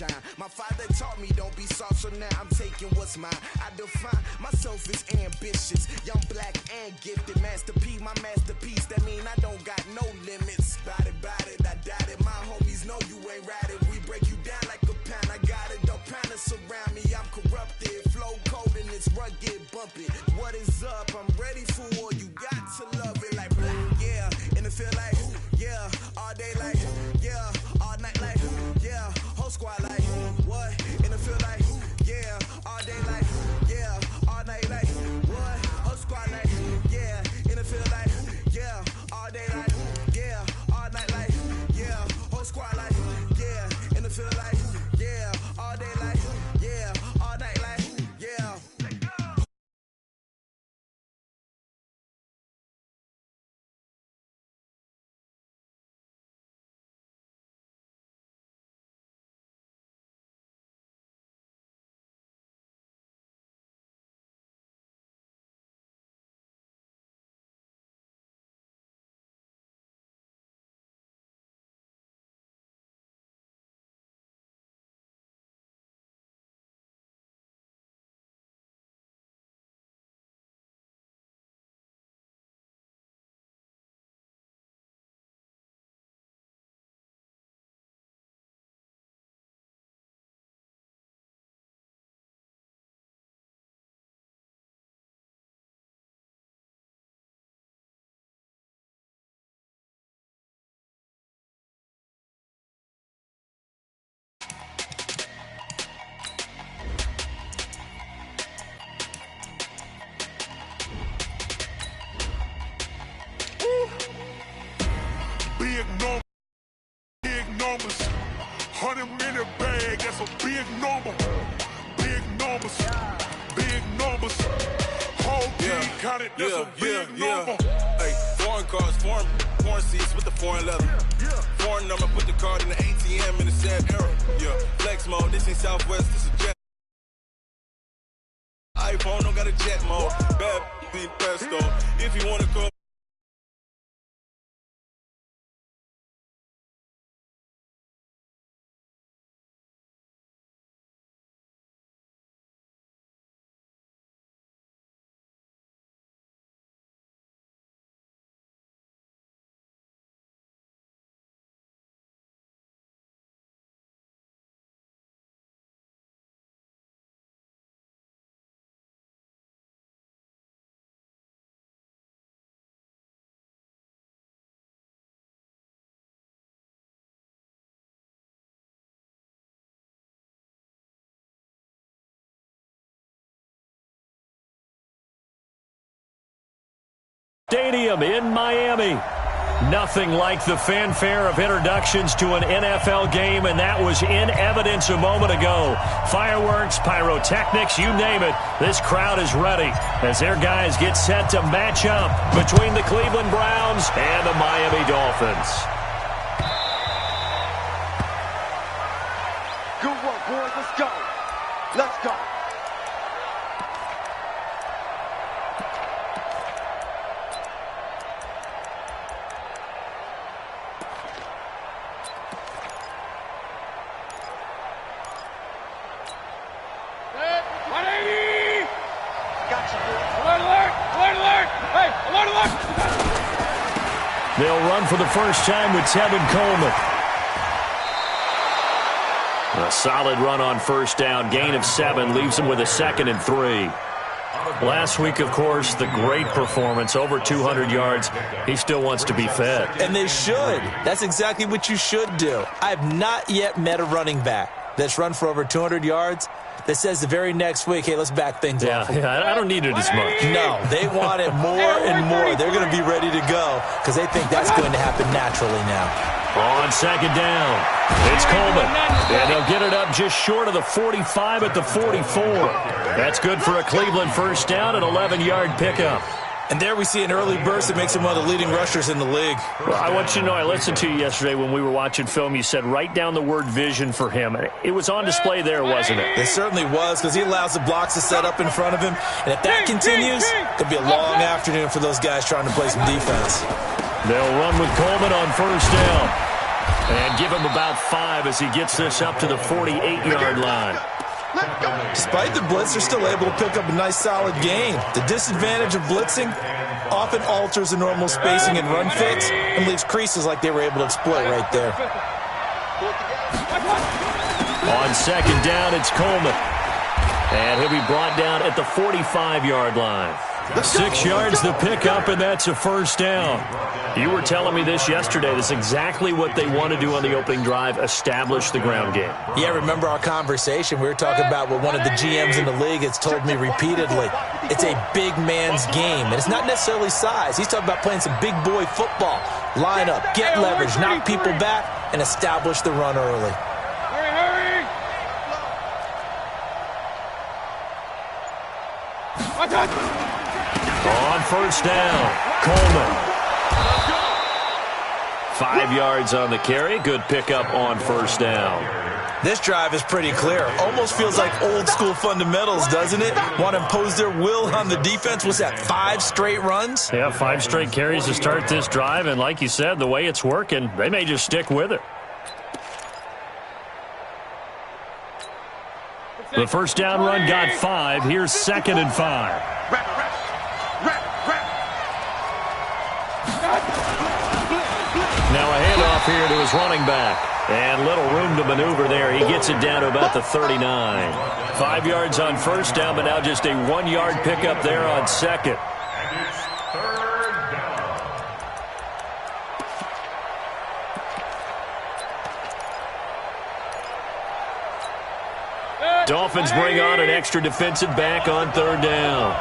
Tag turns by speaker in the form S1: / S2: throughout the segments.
S1: shine. My father taught me don't be soft, so now I'm taking what's mine. I define myself as ambitious, young, black, and gifted. Master P, my masterpiece. That mean I don't got no limits. Bout it, I doubt it. My homies know you ain't ratted. We break you down like a pound. I got it, don't pound us around me. I'm corrupted, flow cold and it's rugged, bumpy. What is up? I'm ready for war. You got to love it like black, yeah. And it feel like, yeah. All day like, yeah. All night like, yeah. Whole squad like, what? And it feel like, yeah. All day like, yeah. All night like, what? Whole squad like, yeah. And it feel like, yeah. All day like, yeah. All night like, yeah. Whole squad like, yeah. And it feel like, yeah. All day like, yeah. All night like, yeah.
S2: Big numbers, 100-minute bag, that's a big number. Big numbers, big numbers. Whole team counted, that's a big number.
S3: Hey, foreign cars, foreign seats with the foreign leather. Foreign number, put the card in the ATM in the sad era. Yeah, flex mode, this ain't Southwest, this is jet. iPhone don't got a jet mode. Bad be pesto. If you wanna call.
S4: Stadium in Miami. Nothing like the fanfare of introductions to an NFL game, and that was in evidence a moment ago. Fireworks, pyrotechnics, you name it. This crowd is ready as their guys get set to match up between the Cleveland Browns and the Miami Dolphins.
S5: Good work, boys. Let's go. Let's go.
S4: They'll run for the first time with Tevin Coleman. A solid run on first down. Gain of 7 leaves them with a 2nd and 3. Last week, of course, the great performance, over 200 yards. He still wants to be fed.
S6: And they should. That's exactly what you should do. I have not yet met a running back that's run for over 200 yards that says the very next week, hey, let's back things off.
S4: Yeah, I don't need it as much.
S6: No, they want it more and more. They're going to be ready to go because they think that's going to happen naturally now.
S4: On 2nd down, it's Coleman. And they'll get it up just short of the 45 at the 44. That's good for a Cleveland first down, an 11-yard pickup.
S6: And there we see an early burst that makes him one of the leading rushers in the league.
S4: Well, I want you to know, I listened to you yesterday when we were watching film. You said write down the word vision for him. It was on display there, wasn't it?
S6: It certainly was, because he allows the blocks to set up in front of him. And if that continues, it'll be a long afternoon for those guys trying to play some defense.
S4: They'll run with Coleman on first down. And give him about 5 as he gets this up to the 48-yard line.
S6: Despite the blitz, they're still able to pick up a nice, solid gain. The disadvantage of blitzing often alters the normal spacing and run fits and leaves creases like they were able to exploit right there.
S4: On second down, it's Coleman. And he'll be brought down at the 45-yard line. 6 yards the pickup, and that's a first down. You were telling me this yesterday. That's exactly what they want to do on the opening drive, establish the ground game.
S6: Yeah, remember our conversation? We were talking about what one of the GMs in the league has told me repeatedly. It's a big man's game, and it's not necessarily size. He's talking about playing some big boy football. Line up, get leverage, knock people back, and establish the run early.
S5: Hurry!
S4: On first down, Coleman. 5 yards on the carry. Good pickup on first down.
S6: This drive is pretty clear. Almost feels like old school fundamentals, doesn't it? Want to impose their will on the defense. What's that, 5 straight runs?
S4: Yeah, 5 straight carries to start this drive. And like you said, the way it's working, they may just stick with it. The first down run got 5. Here's 2nd and 5. Now a handoff here to his running back. And little room to maneuver there. He gets it down to about the 39. 5 yards on first down, but now just a 1-yard pickup there on second. Dolphins bring on an extra defensive back on third down.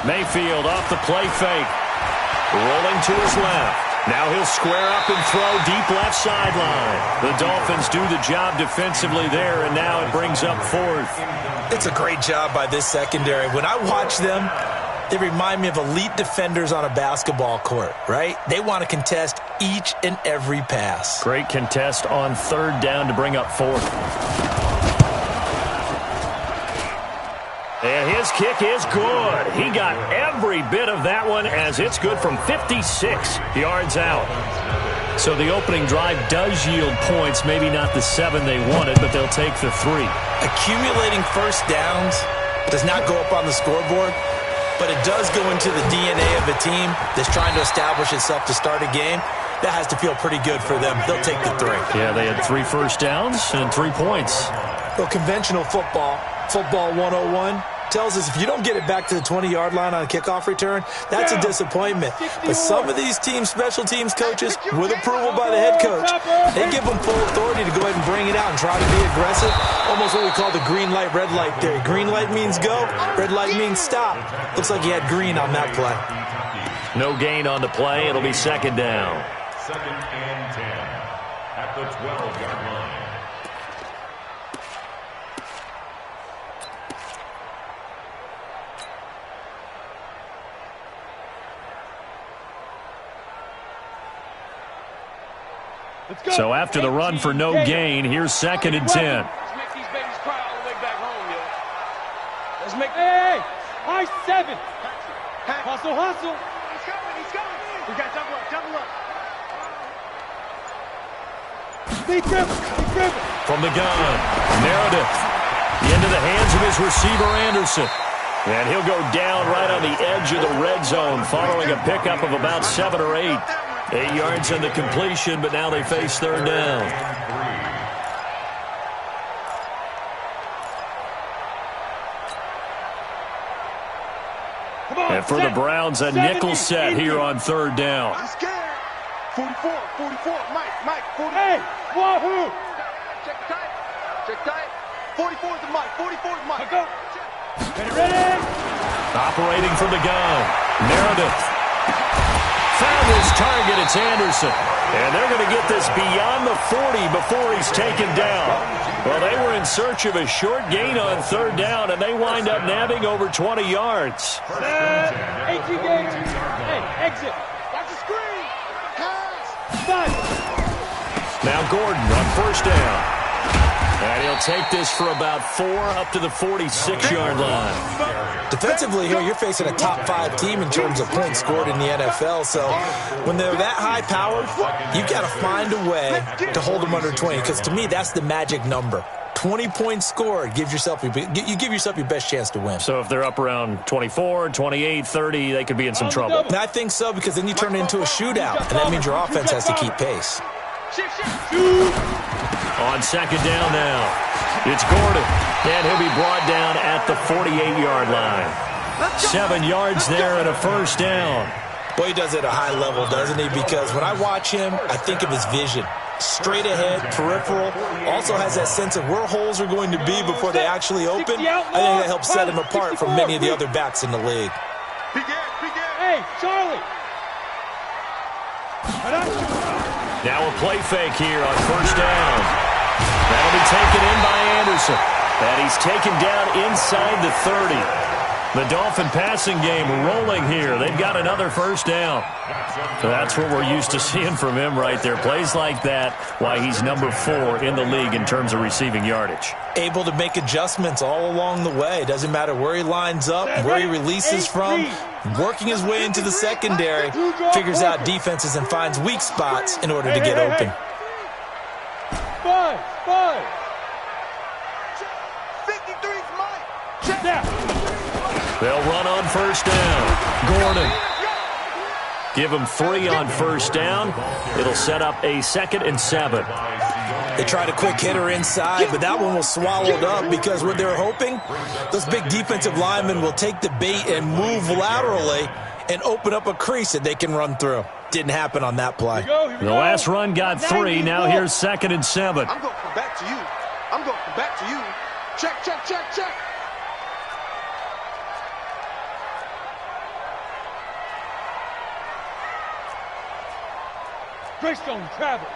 S4: Mayfield off the play fake. Rolling to his left. Now he'll square up and throw deep left sideline. The Dolphins do the job defensively there, and now it brings up 4th.
S6: It's a great job by this secondary. When I watch them, they remind me of elite defenders on a basketball court, right? They want to contest each and every pass.
S4: Great contest on third down to bring up 4th. And his kick is good. He got every bit of that one as it's good from 56 yards out. So the opening drive does yield points, maybe not the 7 they wanted, but they'll take the 3.
S6: Accumulating first downs does not go up on the scoreboard, but it does go into the DNA of a team that's trying to establish itself to start a game. That has to feel pretty good for them. They'll take the 3.
S4: Yeah, they had 3 first downs and 3 points.
S6: Well, conventional football 101, tells us if you don't get it back to the 20-yard line on a kickoff return, that's a disappointment. But some of these teams, special teams coaches, with approval by the head coach, they give them full authority to go ahead and bring it out and try to be aggressive. Almost what we call the green light, red light theory. Green light means go, red light means stop. Looks like he had green on that play.
S4: No gain on the play. It'll be second down.
S7: 2nd and 10 at the 12-yard line.
S4: So after the run for no gain, here's 2nd and 10.
S5: Let's make these babies cry all the way back home, yo. Let's make... Hey! High 7! Hustle, hustle! He's coming! We got double up! Big dribble!
S4: From the gun, Meredith. Into the hands of his receiver, Anderson. And he'll go down right on the edge of the red zone following a pickup of about 7 or 8. 8 yards on the completion, but now they face third down. And for the Browns, a nickel set here on third down.
S5: 44, Mike, 40. Hey, wahoo! Check tight. 44 is the Mike, Go. Ready?
S4: Operating from the gun, Meredith. Found his target, it's Anderson. And they're going to get this beyond the 40 before he's taken down. Well, they were in search of a short gain on third down, and they wind up nabbing over 20 yards.
S5: 18 games. Hey, exit. Watch the screen. Pass.
S4: Now Gordon on first down. And he'll take this for about 4 up to the 46-yard line.
S6: Defensively here, you're facing a top 5 team in terms of points scored in the NFL. So when they're that high-powered, you've got to find a way to hold them under 20. Because to me, that's the magic number. 20 points scored, you give yourself your best chance to win.
S4: So if they're up around 24, 28, 30, they could be in some trouble.
S6: And I think so, because then you turn it into a shootout, and that means your offense has to keep pace.
S4: On second down now, it's Gordon, and he'll be brought down at the 48-yard line. 7 yards there and a first down.
S6: Boy, he does it at a high level, doesn't he? Because when I watch him, I think of his vision. Straight ahead, peripheral, also has that sense of where holes are going to be before they actually open. I think that helps set him apart from many of the other backs in the league.
S5: Hey, Charlie!
S4: Now a play fake here on first down. That'll be taken in by Anderson. And he's taken down inside the 30. The Dolphin passing game rolling here. They've got another first down. So that's what we're used to seeing from him right there. Plays like that, why he's number 4 in the league in terms of receiving yardage.
S6: Able to make adjustments all along the way. Doesn't matter where he lines up, where he releases from. Working his way into the secondary. Figures out defenses and finds weak spots in order to get open.
S5: 5. 53's mine. Check that.
S4: They'll run on first down. Gordon. Give him 3 on first down. It'll set up a 2nd and 7.
S6: They tried a quick hitter inside, but that one was swallowed up because what they're hoping, those big defensive linemen will take the bait and move laterally and open up a crease that they can run through. Didn't happen on that play.
S4: The last run got 3. Now here's 2nd and 7.
S5: I'm going back to you. I'm going back to you. Check. Greystone travel.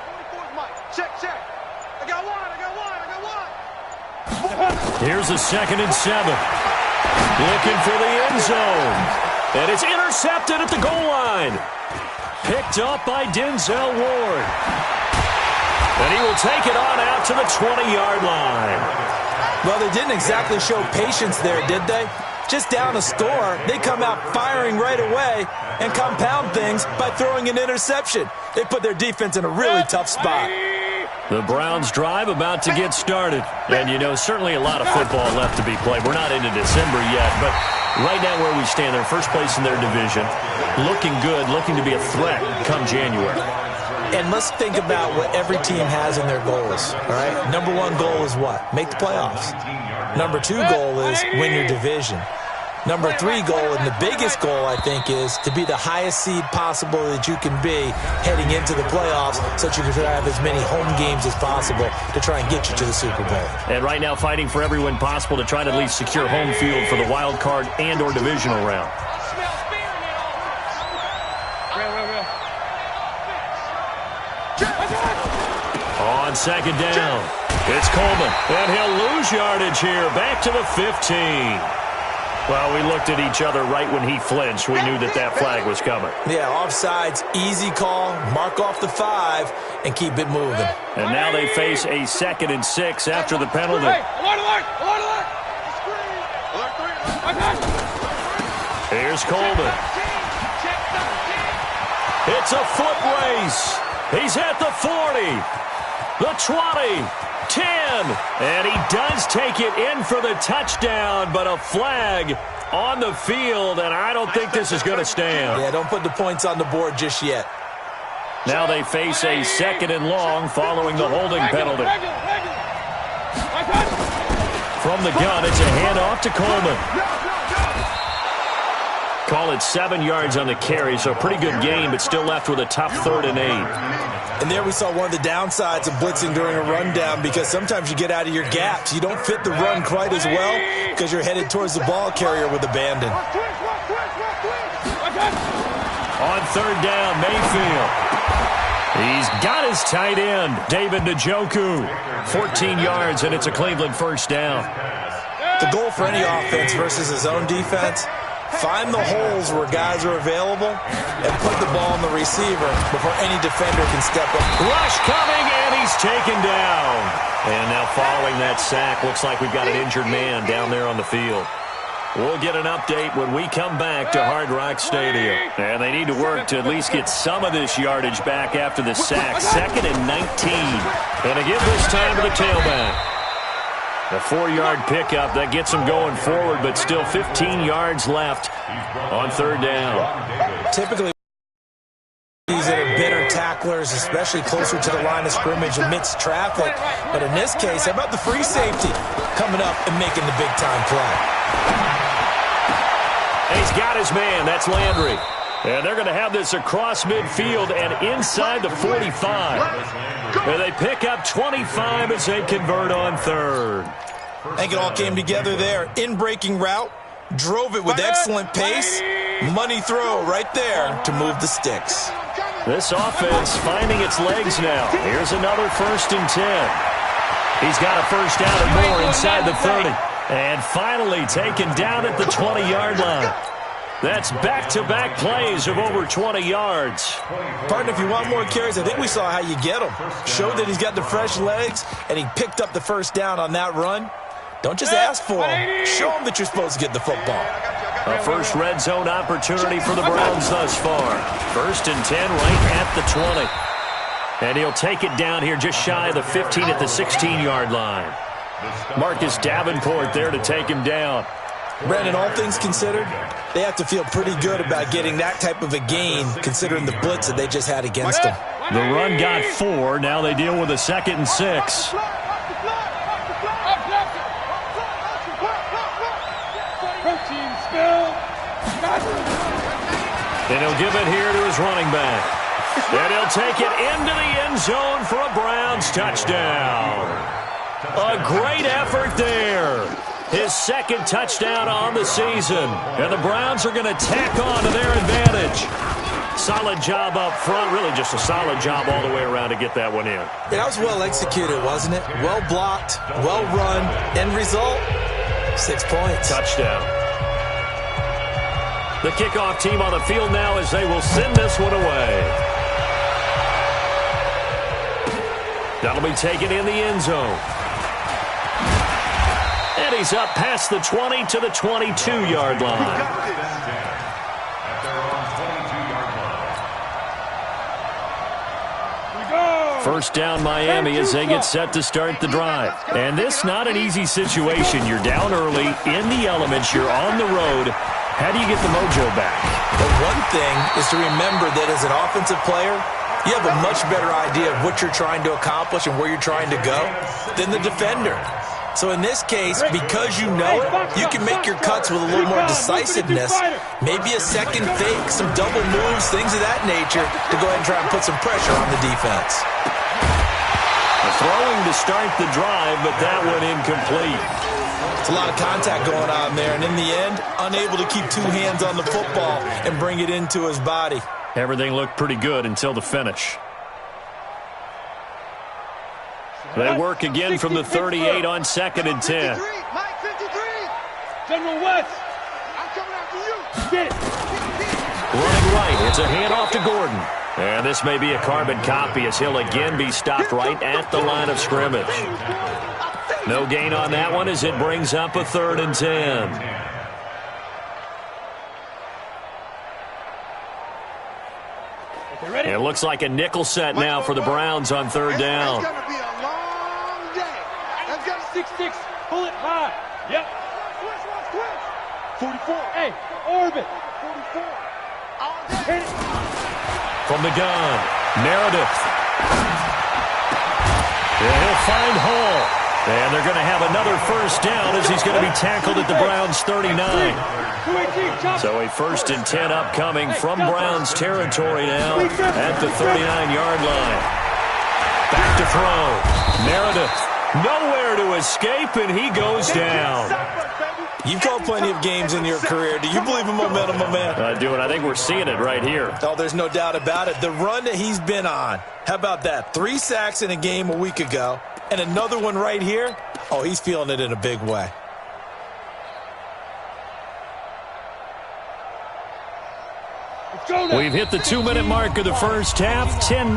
S5: Check. I got one.
S4: Here's a 2nd and 7. Looking for the end zone. And it's intercepted at the goal line. Picked up by Denzel Ward. And he will take it on out to the 20-yard line.
S6: Well, they didn't exactly show patience there, did they? Just down a score, they come out firing right away and compound things by throwing an interception. They put their defense in a really tough spot.
S4: The Browns drive about to get started. And, you know, certainly a lot of football left to be played. We're not into December yet, but right now where we stand, they're first place in their division. Looking good, looking to be a threat come January.
S6: And let's think about what every team has in their goals, all right? Number 1 goal is what? Make the playoffs. Number 2 goal is win your division. Number 3 goal, and the biggest goal, I think, is to be the highest seed possible that you can be heading into the playoffs so that you can have as many home games as possible to try and get you to the Super Bowl.
S4: And right now fighting for every win possible to try to at least secure home field for the wild card and or divisional round. On second down, it's Coleman, and he'll lose yardage here, back to the 15. Well, we looked at each other right when he flinched. We knew that flag was coming.
S6: Yeah, offsides, easy call, mark off the 5, and keep it moving.
S4: And now they face a 2nd and 6 after the penalty. Here's Coleman. It's a foot race. He's at the 40, the 20, 10, and he does take it in for the touchdown, but a flag on the field, and I don't think this is going to stand.
S6: Yeah, don't put the points on the board just yet.
S4: Now they face a 2nd and long following the holding penalty. From the gun, it's a handoff to Coleman. Call it 7 yards on the carry, so a pretty good game, but still left with a tough 3rd and 8.
S6: And there we saw one of the downsides of blitzing during a rundown, because sometimes you get out of your gaps. You don't fit the run quite as well because you're headed towards the ball carrier with abandon.
S4: On 3rd down, Mayfield. He's got his tight end, David Njoku. 14 yards, and it's a Cleveland first down.
S6: The goal for any offense versus his own defense Find the holes where guys are available and put the ball on the receiver before any defender can step up.
S4: Rush coming, and he's taken down. And now following that sack, looks like we've got an injured man down there on the field. We'll get an update when we come back to Hard Rock Stadium. And they need to work to at least get some of this yardage back after the sack. 2nd and 19. And they give this time to the tailback. A 4-yard pickup, that gets them going forward, but still 15 yards left on 3rd down.
S6: Typically, these that are better tacklers, especially closer to the line of scrimmage amidst traffic. But in this case, how about the free safety coming up and making the big-time play?
S4: And he's got his man. That's Landry. And they're going to have this across midfield and inside the 45. And they pick up 25 as they convert on 3rd.
S6: I think it all came together there. In-breaking route, drove it with excellent pace. Money throw right there to move the sticks.
S4: This offense finding its legs now. Here's another 1st and 10. He's got a first down and more inside the 30. And finally taken down at the 20-yard line. That's back-to-back plays of over 20 yards.
S6: Partner, if you want more carries, I think we saw how you get them. Showed that he's got the fresh legs, and he picked up the first down on that run. Don't just ask for him. Show him that you're supposed to get the football.
S4: A first red zone opportunity for the Browns thus far. 1st and 10 right at the 20. And he'll take it down here just shy of the 15 at the 16-yard line. Marcus Davenport there to take him down.
S6: Brandon, all things considered, they have to feel pretty good about getting that type of a gain considering the blitz that they just had against them.
S4: The run got 4. Now they deal with a 2nd and 6. And he'll give it here to his running back. And he'll take it into the end zone for a Browns touchdown. A great effort there. His 2nd touchdown on the season. And the Browns are going to tack on to their advantage. Solid job up front. Really just a solid job all the way around to get that one in.
S6: Yeah, that was well executed, wasn't it? Well blocked, well run. End result, 6 points.
S4: Touchdown. The kickoff team on the field now as they will send this one away. That'll be taken in the end zone. And he's up past the 20 to the 22-yard line. First down Miami as they get set to start the drive. And this not an easy situation. You're down early, in the elements, you're on the road. How do you get the mojo back?
S6: Well, one thing is to remember that as an offensive player, you have a much better idea of what you're trying to accomplish and where you're trying to go than the defender. So in this case, because you know it, you can make your cuts with a little more decisiveness. Maybe a second fake, some double moves, things of that nature to go ahead and try and put some pressure on the defense.
S4: Throwing to start the drive, but that one incomplete.
S6: It's a lot of contact going on there, and in the end, unable to keep 2 hands on the football and bring it into his body.
S4: Everything looked pretty good until the finish. They work again from the 38 on 2nd and 10.
S5: General West, I'm coming after you. Get it.
S4: Running right, it's a handoff to Gordon. And this may be a carbon copy as he'll again be stopped right at the line of scrimmage. No gain on that one as it brings up a 3rd and 10. It looks like a nickel set now for the Browns on 3rd down.
S5: It's going to be a long day. Let's go 6-6. Pull it high. Yep. Switch. 44. Hey, orbit. 44. Hit it.
S4: From the gun, Meredith. And he'll find Hall. And they're going to have another first down as he's going to be tackled at the Browns 39. So a 1st and 10 upcoming from Browns territory now at the 39-yard line. Back to throw. Meredith nowhere to escape, and he goes down.
S6: You've called plenty of games in your career. Do you believe in momentum, my man?
S4: I do, and I think we're seeing it right here.
S6: Oh, there's no doubt about it. The run that he's been on. How about that? 3 sacks in a game a week ago, and another one right here. Oh, he's feeling it in a big way.
S4: We've hit the 2-minute mark of the first half. 10-0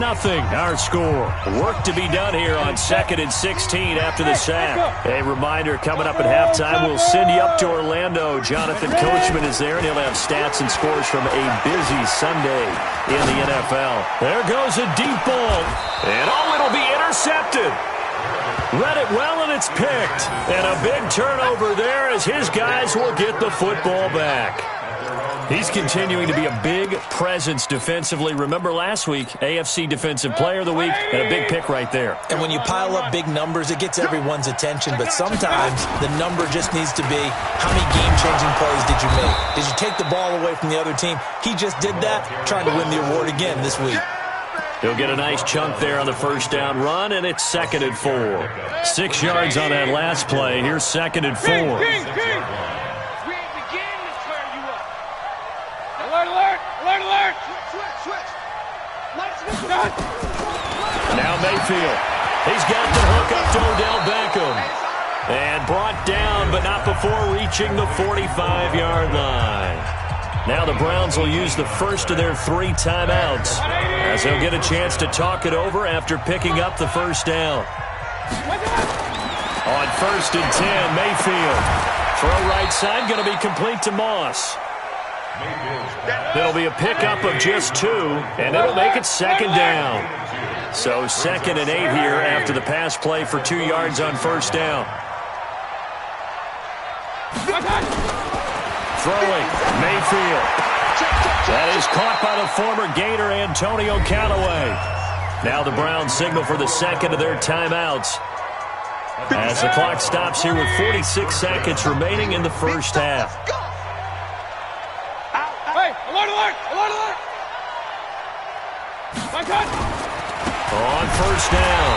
S4: our score. Work to be done here on 2nd and 16 after the sack. A reminder, coming up at halftime, we'll send you up to Orlando. Jonathan Coachman is there, and he'll have stats and scores from a busy Sunday in the NFL. There goes a deep ball. And it'll be intercepted. Read it well, and it's picked. And a big turnover there as his guys will get the football back. He's continuing to be a big presence defensively. Remember last week, AFC Defensive Player of the Week, and a big pick right there.
S6: And when you pile up big numbers, it gets everyone's attention. But sometimes the number just needs to be, how many game-changing plays did you make? Did you take the ball away from the other team? He just did that, trying to win the award again this week.
S4: He'll get a nice chunk there on the first down run, and it's 2nd and 4. 6 yards on that last play. Here's 2nd and 4.
S5: Alert!
S4: Now Mayfield. He's got the hook up to Odell Beckham. And brought down, but not before reaching the 45-yard line. Now the Browns will use the first of their 3 timeouts, as they'll get a chance to talk it over after picking up the first down. On 1st and 10, Mayfield. Throw right side, going to be complete to Moss. It'll be a pickup of just 2, and it'll make it 2nd down. So 2nd and 8 here after the pass play for 2 yards on first down. Throwing, Mayfield. That is caught by the former Gator Antonio Callaway. Now the Browns signal for the 2nd of their timeouts, as the clock stops here with 46 seconds remaining in the first half.
S5: Alert!
S4: On first down,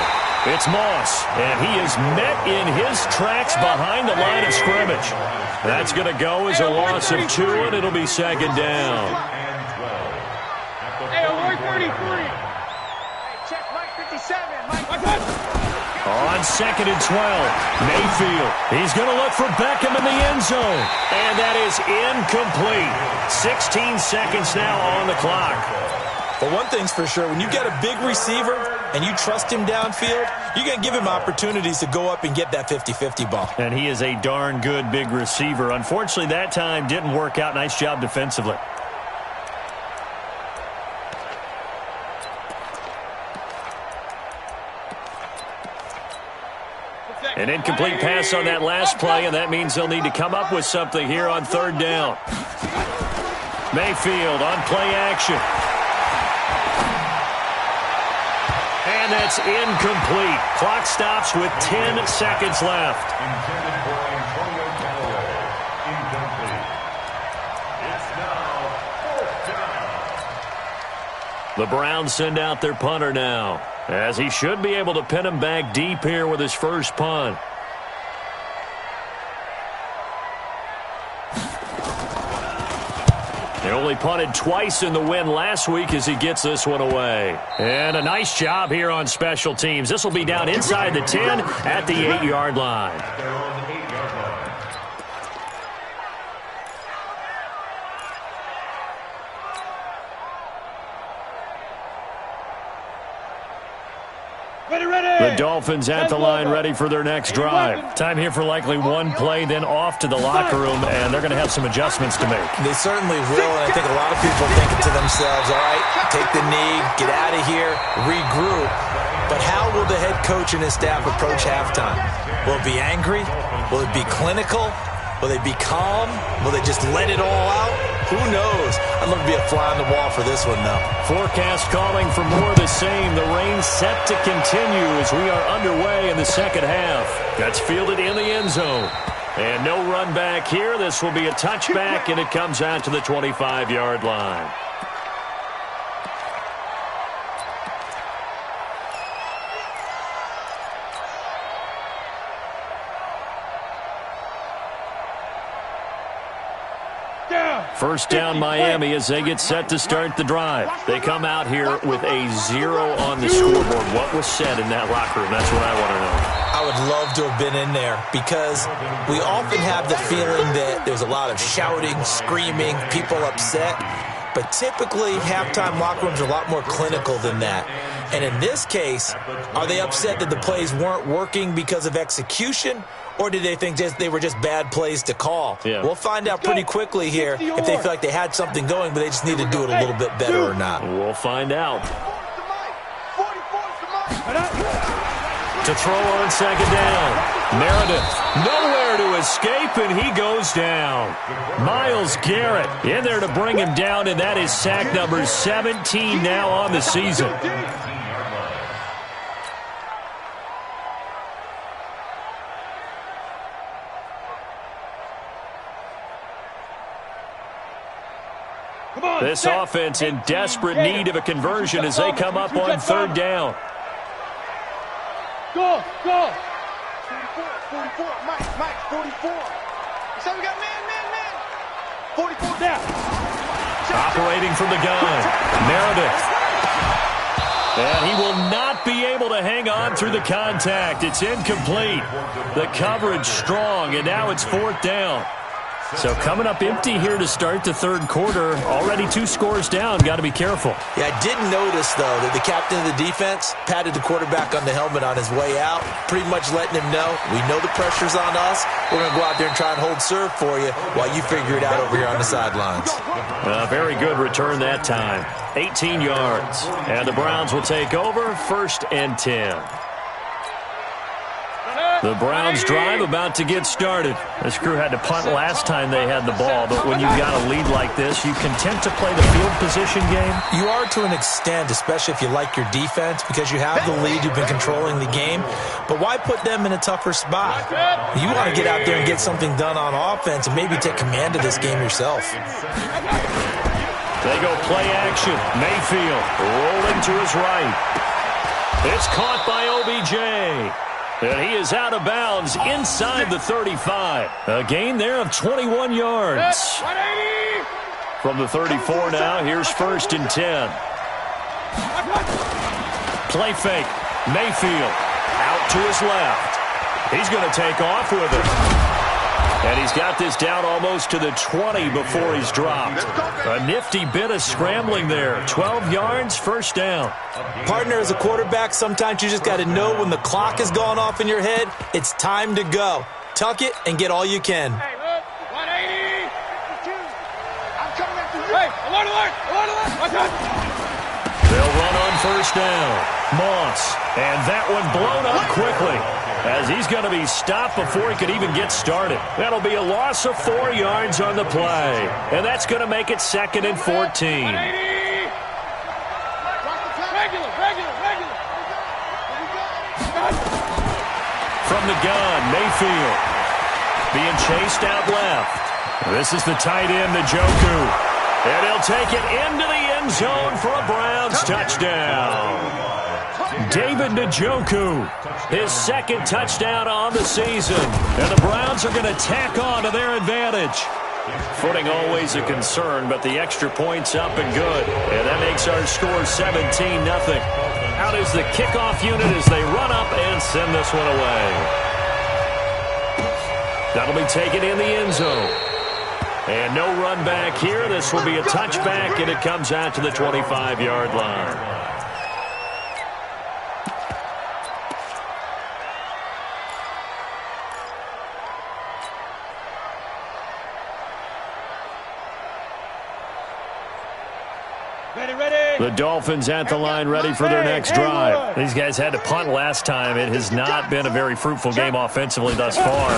S4: it's Moss, and he is met in his tracks behind the line of scrimmage. That's going to go as a loss of 2, and it'll be 2nd down.
S5: Hey, alert 33. Hey, check Mike 57.
S4: On 2nd and 12, Mayfield. He's going to look for Beckham in the end zone. And that is incomplete. 16 seconds now on the clock.
S6: But one thing's for sure, when you've got a big receiver and you trust him downfield, you're going to give him opportunities to go up and get that 50-50 ball.
S4: And he is a darn good big receiver. Unfortunately, that time didn't work out. Nice job defensively. An incomplete pass on that last play, and that means they'll need to come up with something here on 3rd down. Mayfield on play action. And that's incomplete. Clock stops with 10 seconds left. The Browns send out their punter now, as he should be able to pin him back deep here with his first punt. They only punted twice in the win last week as he gets this one away. And a nice job here on special teams. This will be down inside the 10 at the 8-yard line. The Dolphins at the line, ready for their next drive. Time here for likely one play, then off to the locker room, and they're going to have some adjustments to make.
S6: They certainly will, and I think a lot of people are thinking to themselves, all right, take the knee, get out of here, regroup. But how will the head coach and his staff approach halftime? Will it be angry? Will it be clinical? Will they be calm? Will they just let it all out? Who knows? I'm going to be a fly on the wall for this one, though.
S4: Forecast calling for more of the same. The rain set to continue as we are underway in the second half. That's fielded in the end zone. And no run back here. This will be a touchback, and it comes out to the 25-yard line. First down, Miami, as they get set to start the drive. They come out here with a 0 on the scoreboard. What was said in that locker room? That's what I want to know.
S6: I would love to have been in there, because we often have the feeling that there's a lot of shouting, screaming, people upset. but typically halftime locker rooms are a lot more clinical than that. And in this case, are they upset that the plays weren't working because of execution, or do they think they were just bad plays to call?
S4: Yeah.
S6: We'll find out pretty quickly here if they feel like they had something going, but they just need to do it a little bit better or not.
S4: We'll find out. To throw on second down. Meredith nowhere to escape, and he goes down. Myles Garrett in there to bring him down, and that is sack number 17 now on the season. This offense in desperate need of a conversion as they come up on third down.
S5: Go!
S1: 44, Mike, 44. So we got man. 44 down.
S4: Operating from the gun, Meredith. And he will not be able to hang on through the contact. It's incomplete. The coverage strong, and now it's fourth down. So coming up empty here to start the third quarter. Already 2 scores down. Got to be careful.
S6: Yeah, I did notice, though, that the captain of the defense patted the quarterback on the helmet on his way out, pretty much letting him know, we know the pressure's on us. We're going to go out there and try and hold serve for you while you figure it out over here on the sidelines.
S4: Very good return that time. 18 yards. And the Browns will take over, 1st and 10. The Browns drive about to get started. This crew had to punt last time they had the ball, but when you've got a lead like this, you content to play the field position game?
S6: You are to an extent, especially if you like your defense, because you have the lead, you've been controlling the game. But why put them in a tougher spot? You want to get out there and get something done on offense and maybe take command of this game yourself.
S4: They go play action. Mayfield rolling to his right. It's caught by OBJ. And he is out of bounds inside the 35. A gain there of 21 yards. From the 34 now, here's 1st and 10. Play fake. Mayfield out to his left. He's going to take off with it. And he's got this down almost to the 20 before he's dropped. A nifty bit of scrambling there. 12 yards, 1st down.
S6: Partner, as a quarterback, sometimes you just got to know when the clock has gone off in your head, it's time to go. Tuck it and get all you can.
S5: Hey, look, 180. I'm coming after you. Hey, alert.
S4: They'll run on 1st down. Moss. And that one blown up quickly, as he's going to be stopped before he could even get started. That'll be a loss of 4 yards on the play. And that's going to make it 2nd and 14. From the gun, Mayfield being chased out left. This is the tight end, Njoku. And he'll take it into the end zone for a Browns touchdown. David Njoku, his 2nd touchdown on the season. And the Browns are going to tack on to their advantage. Footing always a concern, but the extra point's up and good. And that makes our score 17-0. Out is the kickoff unit as they run up and send this one away. That'll be taken in the end zone. And no run back here. This will be a touchback, and it comes out to the 25-yard line. The Dolphins at the line ready for their next drive. These guys had to punt last time. It has not been a very fruitful game offensively thus far.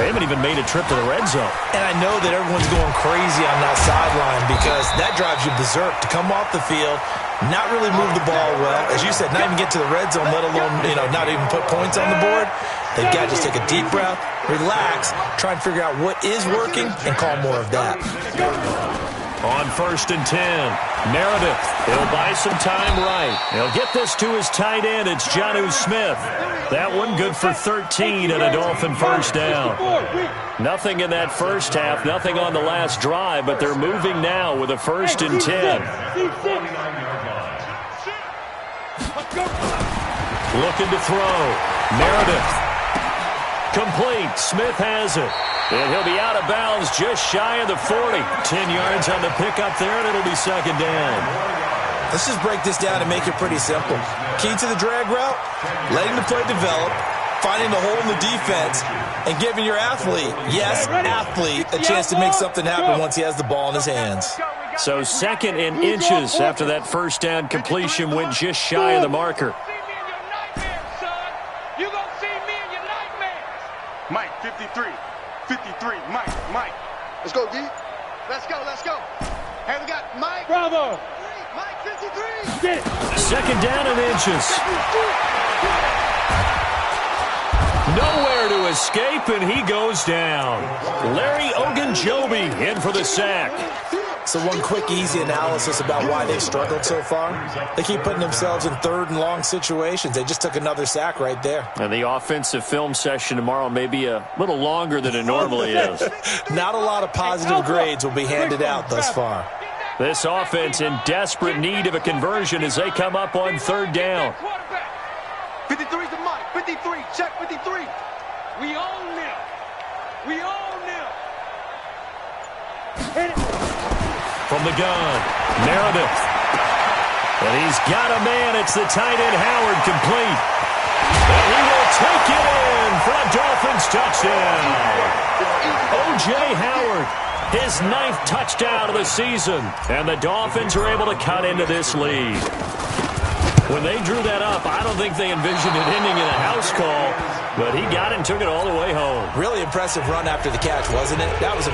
S4: They haven't even made a trip to the red zone.
S6: And I know that everyone's going crazy on that sideline because that drives you berserk to come off the field, not really move the ball well. As you said, not even get to the red zone, let alone, not even put points on the board. They've got to just take a deep breath, relax, try and figure out what is working, and call more of that.
S4: On 1st and 10, Meredith, he'll buy some time right. He'll get this to his tight end. It's Jonnu Smith. That one good for 13 and a Dolphin 1st down. Nothing in that first half, nothing on the last drive, but they're moving now with a 1st and 10. Looking to throw. Meredith. Complete. Smith has it. And he'll be out of bounds just shy of the 40. 10 yards on the pickup there, and it'll be second down.
S6: Let's just break this down and make it pretty simple. Key to the drag route, letting the play develop, finding the hole in the defense, and giving your athlete, yes, athlete, a chance to make something happen once he has the ball in his hands.
S4: So 2nd and inches after that first down completion went just shy of the marker.
S5: Mike, 53. 53. Mike.
S8: Let's go, D. Let's go. Hey, we got Mike.
S5: Bravo.
S8: Mike, 53.
S5: Get it.
S4: 2nd down and inches. Nowhere to escape, and he goes down. Larry Ogunjobi in for the sack.
S6: So one quick, easy analysis about why they've struggled so far. They keep putting themselves in 3rd and long situations. They just took another sack right there.
S4: And the offensive film session tomorrow may be a little longer than it normally is.
S6: Not a lot of positive grades will be handed out thus far.
S4: This offense in desperate need of a conversion as they come up on 3rd down.
S8: 53's the Mike. 53. Check 53.
S5: We own them. Hit it.
S4: From the gun, Meredith. And he's got a man. It's the tight end, Howard, complete. And he will take it in for a Dolphins touchdown. O.J. Howard, his 9th touchdown of the season. And the Dolphins are able to cut into this lead. When they drew that up, I don't think they envisioned it ending in a house call, but he got it and took it all the way home.
S6: Really impressive run after the catch, wasn't it? That was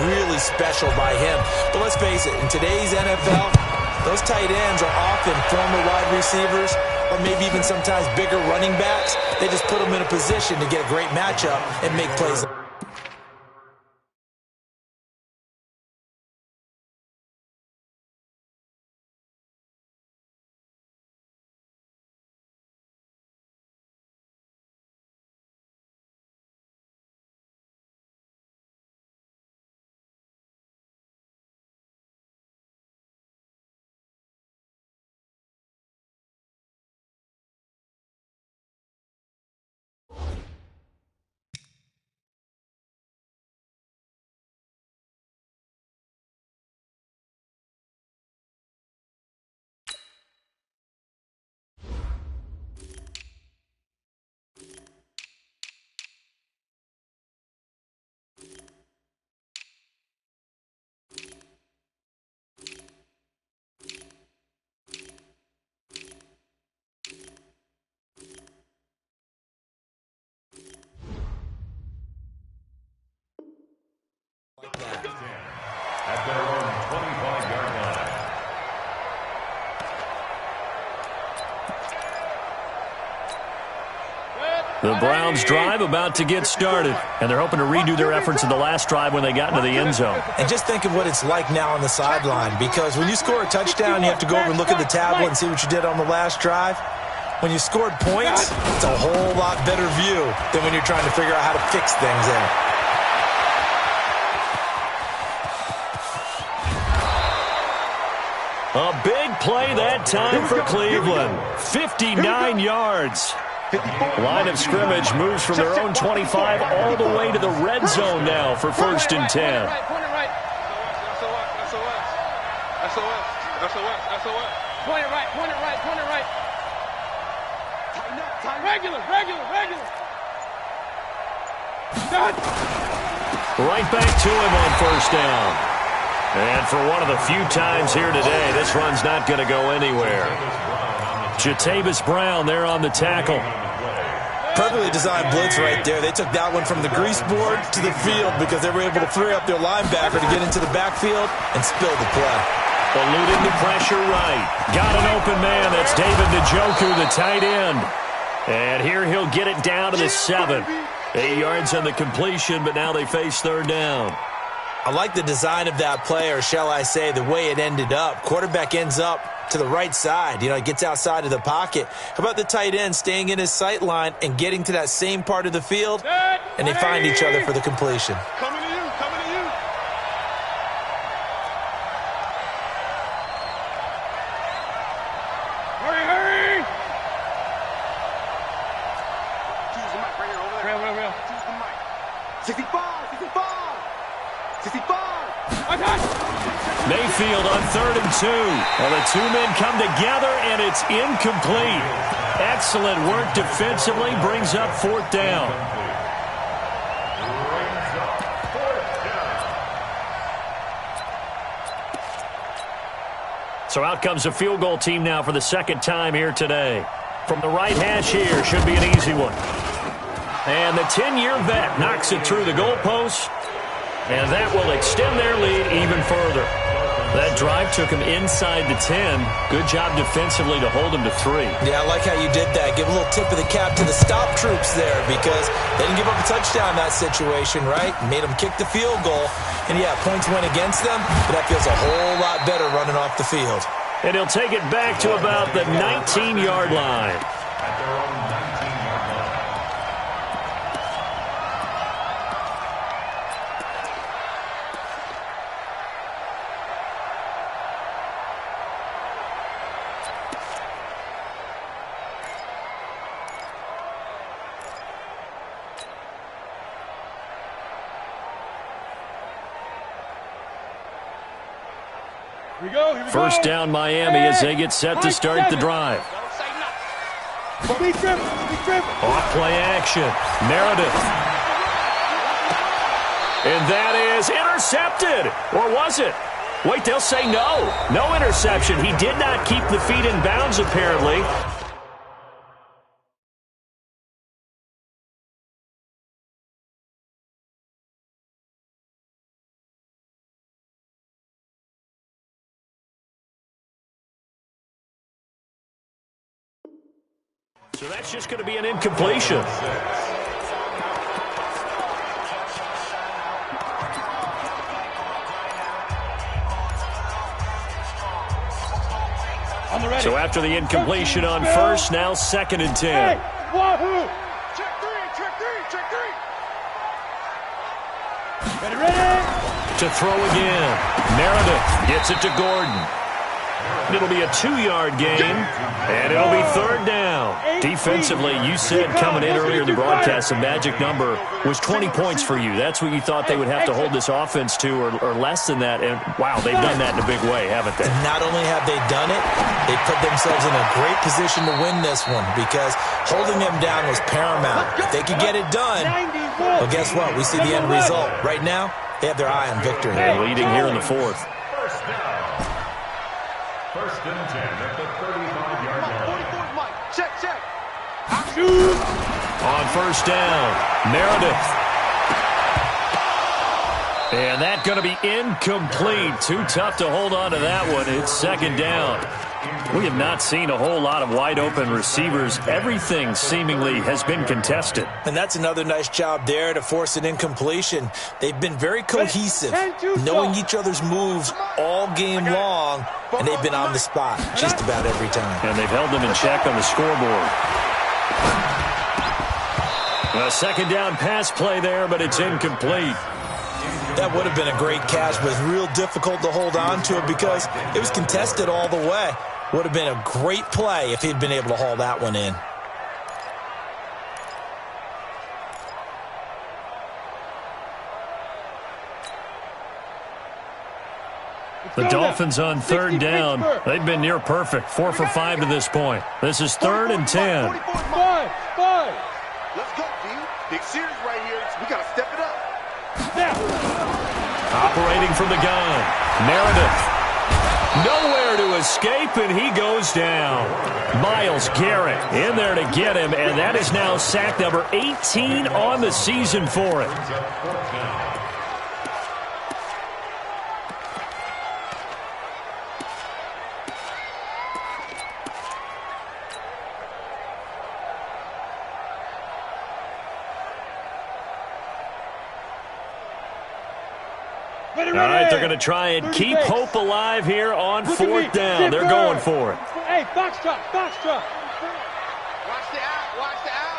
S6: really special by him. But let's face it, in today's NFL, those tight ends are often former wide receivers or maybe even sometimes bigger running backs. They just put them in a position to get a great matchup and make plays.
S7: At their own 25-yard line.
S4: The Browns drive about to get started, and they're hoping to redo their efforts in the last drive when they got into the end zone.
S6: And just think of what it's like now on the sideline, because when you score a touchdown, you have to go over and look at the tablet and see what you did on the last drive. When you scored points, it's a whole lot better view than when you're trying to figure out how to fix things there.
S4: A big play that time for Cleveland. 59 yards. Line of scrimmage moves from their own 25 all the way to the red zone now for 1st and 10.
S5: Point it right. Regular.
S4: Right back to him on 1st down. And for one of the few times here today, this run's not going to go anywhere. Jatavis Brown there on the tackle.
S6: Perfectly designed blitz right there. They took that one from the grease board to the field because they were able to free up their linebacker to get into the backfield and spill the play.
S4: Eluding the pressure right. Got an open man. That's David Njoku, the tight end. And here he'll get it down to the 7. 8 yards on the completion, but now they face 3rd down.
S6: I like the design of that play, or shall I say the way it ended up. Quarterback ends up to the right side. He gets outside of the pocket. How about the tight end staying in his sight line and getting to that same part of the field, and they find each other for the completion.
S5: Coming to you. Hurry. Choose the mic right here, over there. Real. Choose the mic. 65.
S4: Mayfield on 3rd and 2. Well, the two men come together, and it's incomplete. Excellent work defensively. Brings up 4th down. So out comes a field goal team now for the 2nd time here today. From the right hash here, should be an easy one. And the 10-year vet knocks it through the goalpost, and that will extend their lead even further. That drive took him inside the 10. Good job defensively to hold him to 3.
S6: Yeah, I like how you did that. Give a little tip of the cap to the stop troops there because they didn't give up a touchdown in that situation, right? Made them kick the field goal. And, yeah, points went against them, but that feels a whole lot better running off the field.
S4: And he'll take it back to about the 19-yard line. First down Miami as they get set to start the drive. Off play action. Meredith. And that is intercepted. Or was it? Wait, they'll say no. No interception. He did not keep the feet in bounds apparently. So that's just going to be an incompletion. So after the incompletion on first, now 2nd and 10.
S5: Wahoo! Check 3, check 3, check 3. Ready?
S4: To throw again. Meredith gets it to Gordon. It'll be a 2-yard gain, and it'll be 3rd down. Defensively, you said coming in earlier in the broadcast, the magic number was 20 points for you. That's what you thought they would have to hold this offense to, or less than that. And, wow, they've done that in a big way, haven't they?
S6: Not only have they done it, they put themselves in a great position to win this one because holding them down was paramount. If they could get it done, well, guess what? We see the end result. Right now, they have their eye on victory.
S4: And leading here in the 4th.
S7: First and 10 at the 35-yard line.
S8: Check, check.
S4: On first down, Meredith. And that's going to be incomplete. Too tough to hold on to that one. It's 2nd down. We have not seen a whole lot of wide-open receivers. Everything seemingly has been contested.
S6: And that's another nice job there to force an incompletion. They've been very cohesive, knowing each other's moves all game long, and they've been on the spot just about every time.
S4: And they've held them in check on the scoreboard. A 2nd down pass play there, but it's incomplete.
S6: That would have been a great catch, but it's real difficult to hold on to it because it was contested all the way. Would have been a great play if he'd been able to haul that one in.
S4: The Dolphins on 3rd down. They've been near perfect. 4 for 5 to this point. This is 3rd and 10.
S8: 5. Let's go, D. Big series right here. We got to step it up.
S4: Operating from the gun. Meredith. Nowhere to escape, and he goes down. Myles Garrett in there to get him, and that is now sack number 18 on the season for him. All right, they're going to try and keep hope alive here on 4th down. They're going for it.
S5: Hey, box drop, box drop.
S8: Watch the out, watch the out.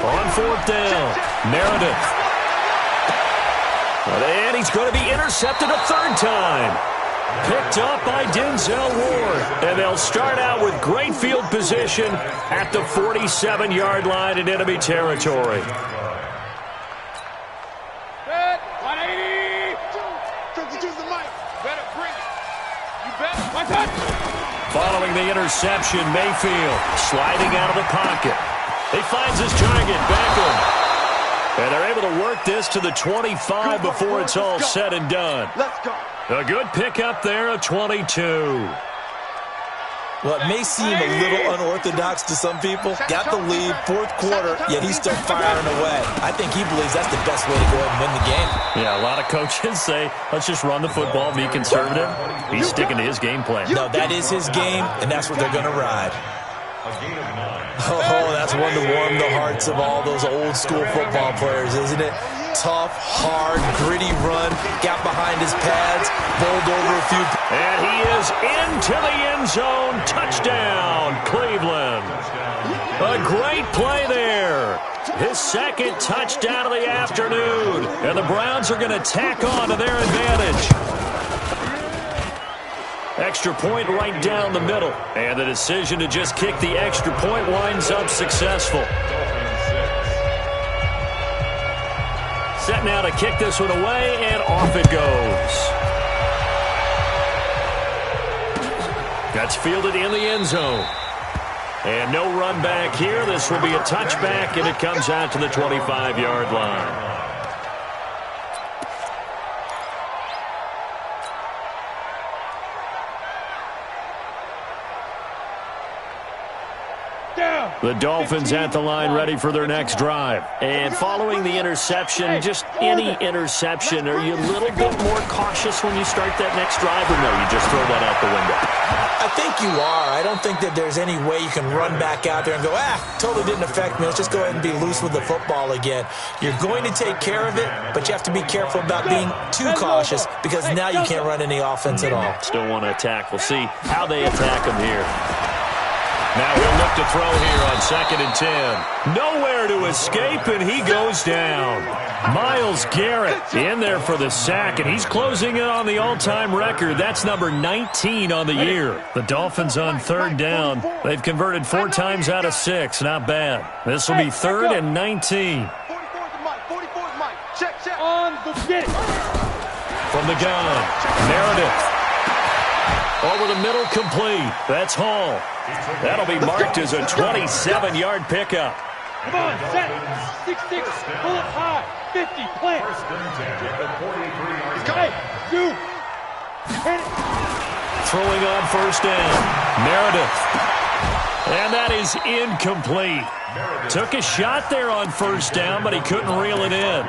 S4: On 4th down, Meredith. And he's going to be intercepted a 3rd time. Picked up by Denzel Ward. And they'll start out with great field position at the 47-yard line in enemy territory.
S5: Good. 180. better bring it. You better.
S4: Following the interception, Mayfield sliding out of the pocket. He finds his target, Beckham. And they're able to work this to the 25 before it's all said and done.
S5: Let's go.
S4: A good pickup there, a 22.
S6: Well, it may seem a little unorthodox to some people. Got the lead, fourth quarter, yet he's still firing away. I think he believes that's the best way to go ahead and win the game.
S4: Yeah, a lot of coaches say, let's just run the football, be conservative. He's sticking to his game plan.
S6: No, that is his game, and that's what they're going to ride. Oh, that's one to warm the hearts of all those old school football players, isn't it? Tough, hard, gritty run, got behind his pads, bowled over a few.
S4: And he is into the end zone. Touchdown, Cleveland. A great play there. His second touchdown of the afternoon. And the Browns are going to tack on to their advantage. Extra point right down the middle. And the decision to just kick the extra point winds up successful. Set now to kick this one away, and off it goes. That's fielded in the end zone. And no run back here. This will be a touchback, and it comes out to the 25-yard line. The Dolphins at the line ready for their next drive. And following the interception, just any interception, are you a little bit more cautious when you start that next drive, or no, you just throw that out the window?
S6: I think you are. I don't think that there's any way you can run back out there and go, totally didn't affect me. Let's just go ahead and be loose with the football again. You're going to take care of it, but you have to be careful about being too cautious because now you can't run any offense at all.
S4: Still want to attack. We'll see how they attack him here. Now he'll look to throw here on 2nd and 10. Nowhere to escape, and he goes down. Myles Garrett in there for the sack, and he's closing in on the all-time record. That's number 19 on the year. The Dolphins on 3rd down. They've converted 4 times out of 6. Not bad. This will be 3rd and 19.
S5: 44's Mike. Check. On the get.
S4: From the gun, Meredith. Over the middle, complete. That's Hall. That'll be marked as a 27-yard pickup.
S5: Come on, set. 6-6, pull it high. 50, plant. Hey, do. Hit it.
S4: Throwing on 1st down. Meredith. And that is incomplete. Took a shot there on 1st down, but he couldn't reel it in.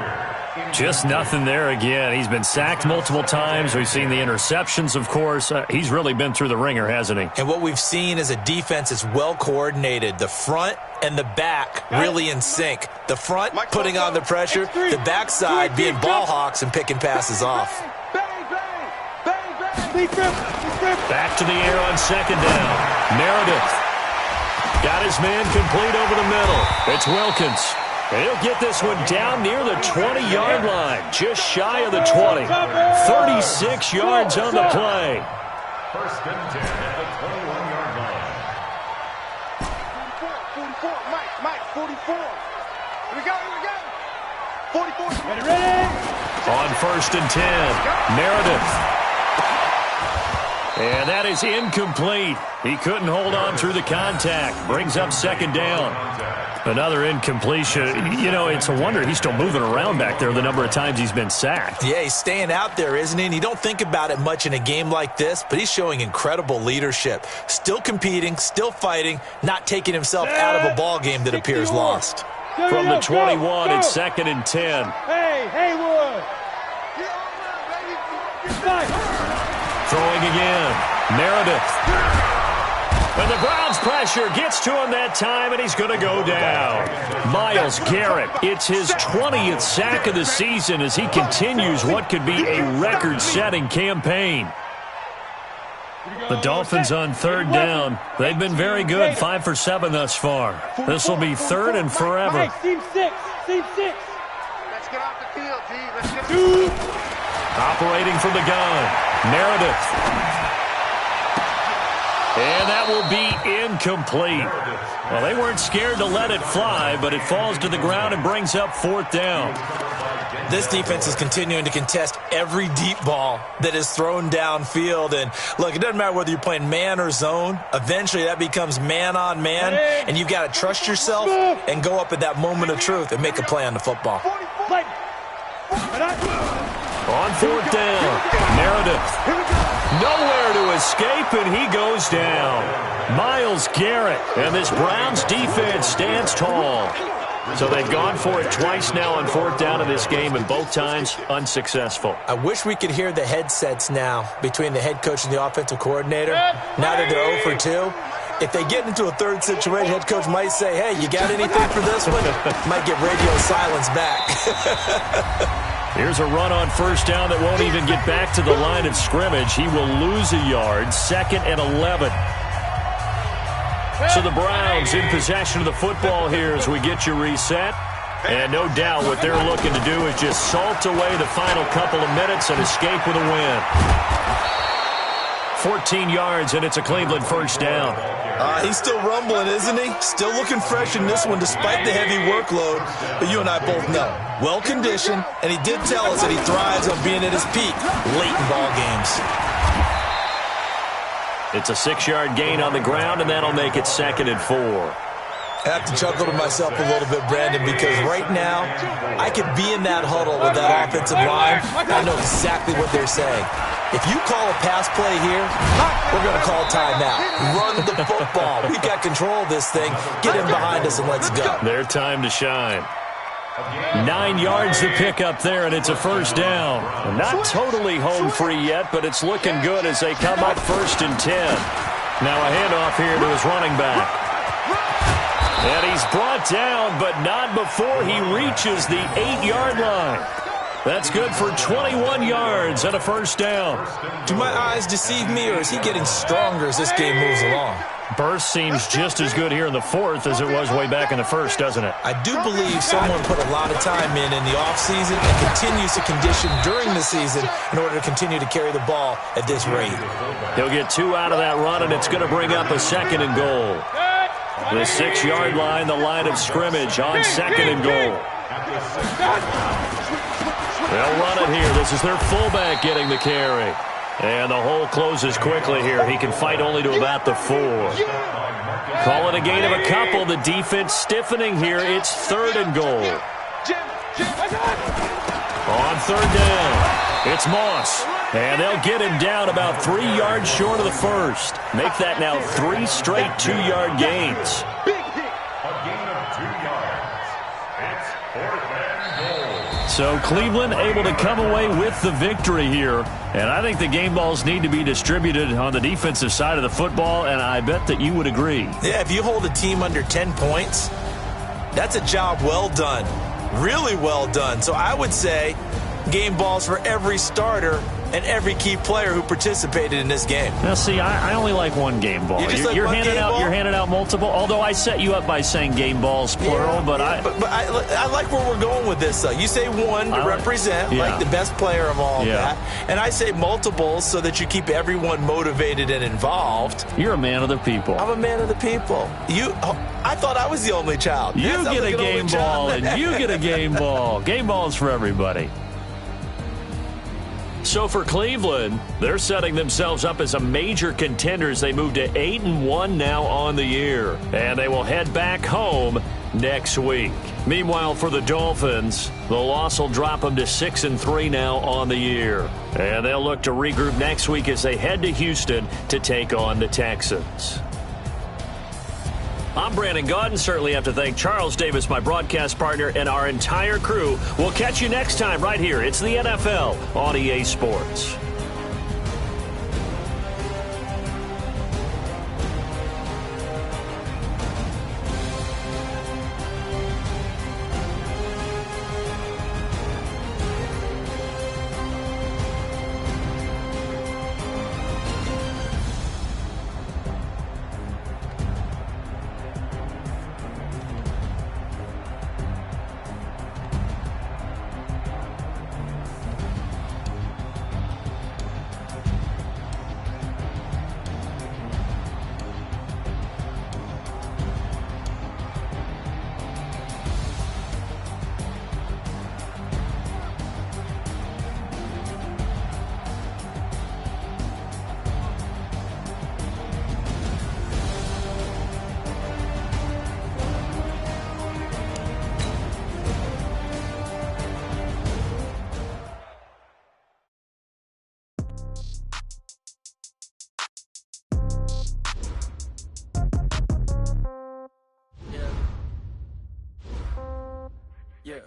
S4: Just nothing there again. He's been sacked multiple times. We've seen the interceptions, of course. He's really been through the ringer, hasn't he?
S6: And what we've seen is a defense is well coordinated. The front and the back really in sync. The front putting on the pressure. The backside being ball hawks and picking passes off.
S4: Back to the air on 2nd down. Meredith. Got his man complete over the middle. It's Wilkins. And he'll get this one down near the 20-yard line, just shy of the 20. 36 yards on the play.
S7: 1st and 10 at the 21-yard line.
S5: 44, Mike, 44. Here we go. 44. Ready?
S4: On 1st and 10, Meredith. And that is incomplete. He couldn't hold on through the contact. Brings up 2nd down. Another incompletion. You know, it's a wonder he's still moving around back there the number of times he's been sacked.
S6: Yeah, he's staying out there, isn't he? And you don't think about it much in a game like this, but he's showing incredible leadership. Still competing, still fighting, not taking himself out of a ball game that appears lost.
S4: From the 21, it's 2nd and 10.
S5: Hey, Haywood.
S4: Throwing again. Meredith. And the Browns' pressure gets to him that time, and he's going to go down. Myles Garrett, it's his 20th sack of the season as he continues what could be a record-setting campaign. The Dolphins on 3rd down. They've been very good, 5 for 7 thus far. This will be 3rd and forever.
S5: Team 6. Let's get off the field, G. Let's get
S4: Operating from the gun, Meredith. And that will be incomplete. Well, they weren't scared to let it fly, but it falls to the ground and brings up 4th down.
S6: This defense is continuing to contest every deep ball that is thrown downfield. And look, it doesn't matter whether you're playing man or zone. Eventually that becomes man on man, and you've got to trust yourself and go up at that moment of truth and make a play on the football.
S4: On fourth down, Meredith. Nowhere to escape, and he goes down. Myles Garrett, and this Browns defense stands tall. So they've gone for it twice now on fourth down in this game, and both times unsuccessful.
S6: I wish we could hear the headsets now between the head coach and the offensive coordinator. Now that they're 0 for 2, if they get into a third situation, head coach might say, hey, you got anything for this one? Might get radio silence back.
S4: Here's a run on first down that won't even get back to the line of scrimmage. He will lose a yard, 2nd and 11. So the Browns in possession of the football here as we get you reset. And no doubt what they're looking to do is just salt away the final couple of minutes and escape with a win. 14 yards, and it's a Cleveland first down.
S6: He's still rumbling, isn't he? Still looking fresh in this one despite the heavy workload. But you and I both know, well-conditioned, and he did tell us that he thrives on being at his peak late in ball games.
S4: It's a 6-yard gain on the ground, and that'll make it 2nd and 4.
S6: I have to chuckle to myself a little bit, Brandon, because right now I could be in that huddle with that offensive line. I know exactly what they're saying. If you call a pass play here, we're going to call timeout. Run the football. We've got control of this thing. Get him behind us and let's go.
S4: Their time to shine. 9 yards to pick up there, and it's a first down. Not totally home free yet, but it's looking good as they come up 1st and 10. Now a handoff here to his running back. And he's brought down, but not before he reaches the 8-yard line. That's good for 21 yards and a first down.
S6: Do my eyes deceive me, or is he getting stronger as this game moves along?
S4: Burst seems just as good here in the 4th as it was way back in the 1st, doesn't it?
S6: I do believe someone put a lot of time in the offseason and continues to condition during the season in order to continue to carry the ball at this rate.
S4: He'll get 2 out of that run, and it's going to bring up a 2nd and goal. The 6-yard line, the line of scrimmage on 2nd and goal. They'll run it here. This is their fullback getting the carry. And the hole closes quickly here. He can fight only to about the 4. Call it a gain of a couple. The defense stiffening here. It's 3rd and goal. On 3rd down, it's Moss. And they'll get him down about 3 yards short of the 1st. Make that now 3 straight 2-yard gains. So Cleveland able to come away with the victory here. And I think the game balls need to be distributed on the defensive side of the football, and I bet that you would agree.
S6: Yeah, if you hold a team under 10 points, that's a job well done. Really well done. So I would say game balls for every starter and every key player who participated in this game.
S4: Now, see, I only like one game ball. You're handing out multiple. Although I set you up by saying game balls plural, but
S6: I like where we're going with this. Though you say one to represent like the best player of all that, and I say multiples so that you keep everyone motivated and involved.
S4: You're a man of the people.
S6: I'm a man of the people. I thought I was the only child.
S4: You get a game ball, and you get a game ball. Game balls for everybody. So for Cleveland, they're setting themselves up as a major contender as they move to 8-1 now on the year. And they will head back home next week. Meanwhile, for the Dolphins, the loss will drop them to 6-3 now on the year. And they'll look to regroup next week as they head to Houston to take on the Texans. I'm Brandon Gaudin. Certainly have to thank Charles Davis, my broadcast partner, and our entire crew. We'll catch you next time right here. It's the NFL on EA Sports.
S9: Yeah.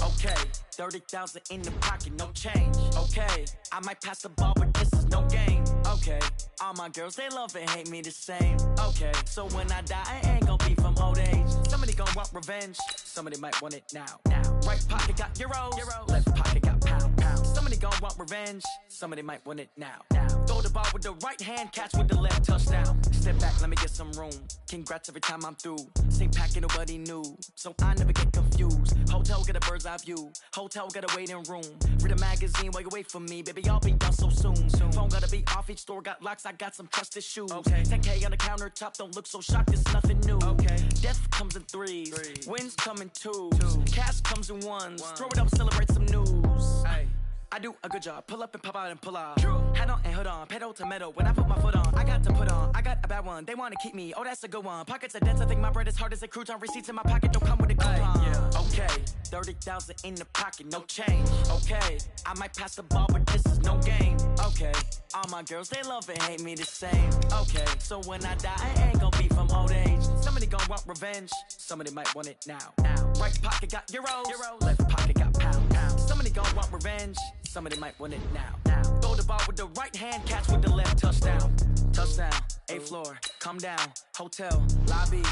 S9: Okay. 30,000 in the pocket, no change. Okay. I might pass the ball, but this is no game. Okay. All my girls, they love and hate me the same. Okay. So when I die, I ain't gonna be from old age. Somebody gonna want revenge. Somebody might want it now. Right pocket got euros. Left pocket got pound. Somebody gonna want revenge. Somebody might want it now. Throw the ball with the right hand, catch with the left, touchdown. Step back, let me get some room. Congrats every time I'm through. Same packet, nobody knew, so I never get confused. Hotel get a bird's eye view. Hotel got a waiting room. Read a magazine while you wait for me, baby. I'll be done so soon. Phone gotta be off. Each store got locks. I got some trusted shoes. Okay. 10K on the countertop. Don't look so shocked. It's nothing new. Okay. Death comes in threes. Wins come in twos. Cash comes in ones. Throw it up, celebrate some news. Ay. I do a good job, pull up and pop out and pull off. Hat on and hood on, pedal to metal. When I put my foot on, I got to put on. I got a bad one, they wanna keep me. Oh, that's a good one. Pockets are dense, I think my bread is hard as a crouton. Receipts in my pocket don't come with a coupon. Yeah. Okay, 30,000 in the pocket, no change. Okay, I might pass the ball, but this is no game. Okay, all my girls, they love and hate me the same. Okay, so when I die, I ain't gonna be from old age. Somebody gonna want revenge, somebody might want it now. Right pocket got euros. Left pocket got pound. Somebody gonna want revenge. Somebody might want it now. Throw the ball with the right hand, catch with the left, touchdown. Touchdown, 8th floor, come down, hotel, lobby.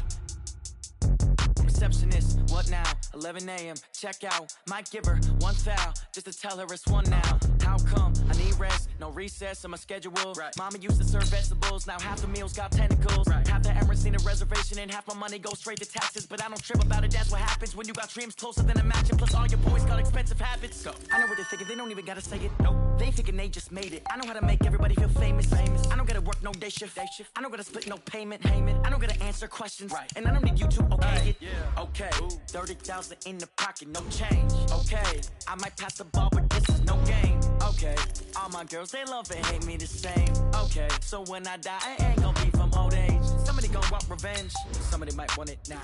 S9: Receptionist, what now? 11 a.m., check out. Might give her one foul, just to tell her it's one now. How come? I need rest, no recess in my schedule. Right. Mama used to serve vegetables, now half the meals got tentacles. Right. Half the Emirates need a reservation and half my money goes straight to taxes. But I don't trip about it, that's what happens when you got dreams closer than a match. And plus all your boys got expensive habits. So I know what they're thinking, they don't even gotta say it. Nope. They ain't thinking they just made it. I know how to make everybody feel famous. I don't gotta work no day shift. I don't gotta split no payment. I don't gotta answer questions. Right. And I don't need you to okay it. Yeah. Okay, 30,000 in the pocket, no change. Okay, I might pass the ball, but this is no game. Okay, all my girls, they love and hate me the same. Okay, so when I die, I ain't gonna be from old age. Somebody gonna want revenge, somebody might want it now.